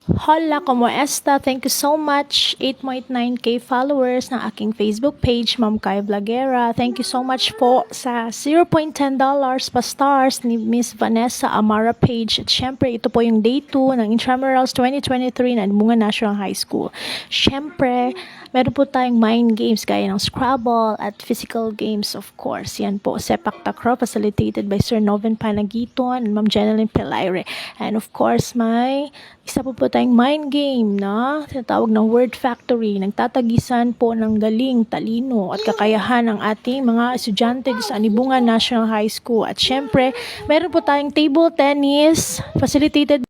Hola, como esta? Thank you so much. 8.9k followers ng aking Facebook page, Ma'am Kai Vlogera. Thank you so much po sa $0.10 pa stars ni Miss Vanessa Amara page. At syempre, ito po yung day 2 ng Intramurals 2023 ng Bunga National High School. Syempre, meron po tayong mind games gaya ng Scrabble at physical games, of course. Yan po, Sepak Takraw facilitated by Sir Noven Panagiton and Ma'am Jeneline Pelaire. And of course, may isa po tayong mind game na tinatawag ng Word Factory. Nagtatagisan po ng galing, talino at kakayahan ng ating mga estudyante sa Anibungan National High School. At syempre, meron po tayong table tennis facilitated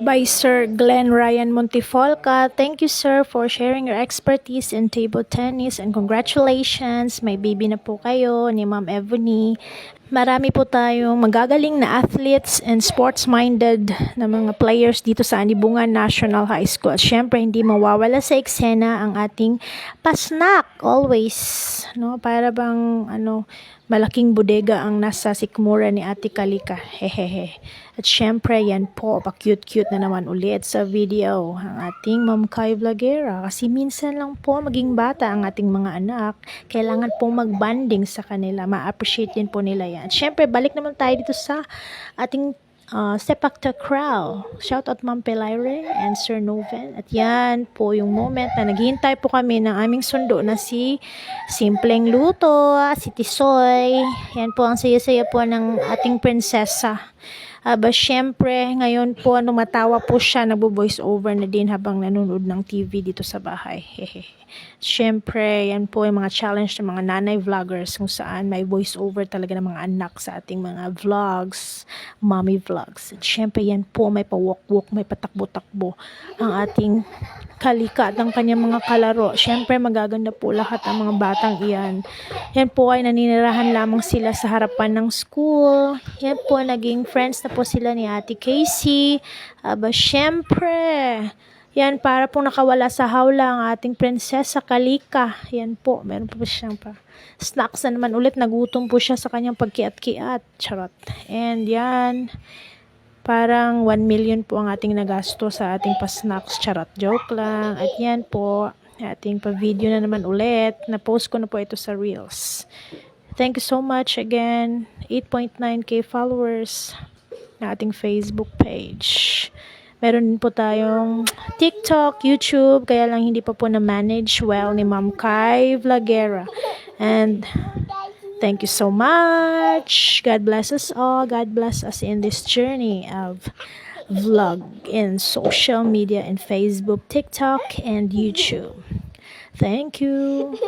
by Sir Glenn Ryan Montifolca. Thank you, sir, for sharing your expertise in table tennis and congratulations. May baby na po kayo ni Ma'am Ebony. Marami po tayong magagaling na athletes and sports-minded na mga players dito sa Anibungan National High School. Siyempre, hindi mawawala sa eksena ang ating pasnak always, no? Para bang malaking bodega ang nasa sikmura ni Ate Kalika. Hehehe. At syempre, yan po, pa-cute-cute na naman ulit sa video ang ating Ma'am Kai Vlogera. Kasi minsan lang po maging bata ang ating mga anak. Kailangan po mag-bonding sa kanila. Ma-appreciate din po nila yan. At syempre, balik naman tayo dito sa ating Sepak Takraw. Shout out Ma'am Pelaire and Sir Noven. At yan po yung moment na naghihintay po kami ng aming sundo na si Simpleng Luto, si Tisoy. Yan po ang saya-saya po ng ating prinsesa. Syempre, ngayon po, matawa po siya, nagbo-voice over na din habang nanonood ng TV dito sa bahay. Syempre, yan po yung mga challenge ng mga nanay vloggers kung saan may voice over talaga ng mga anak sa ating mga vlogs, mommy vlogs. At syempre, yan po, may pa-walk-walk, may patakbo-takbo ang ating Kalika at ang kanyang mga kalaro. Syempre, magaganda po lahat ang mga batang iyan. Yan po ay naninirahan lamang sila sa harapan ng school. Yan po, naging friends na po sila ni Ate Casey. Syempre, yan, para po nakawala sa hawla ang ating prinsesa Kalika. Yan po, meron po siyang snacks na naman ulit. Nagutom po siya sa kanyang pagkiat-kiat. Charot. And yan, parang 1 million po ang ating nagasto sa ating pa-snacks. Charot, joke lang. At yan po, ating pa-video na naman ulit. Na-post ko na po ito sa Reels. Thank you so much again. 8.9k followers na ating Facebook page. Meron din po tayong TikTok, YouTube, kaya lang hindi pa po na-manage well ni Ma'am Kai Vlogera. And thank you so much. God bless us all. God bless us in this journey of vlog in social media and Facebook, TikTok, and YouTube. Thank you.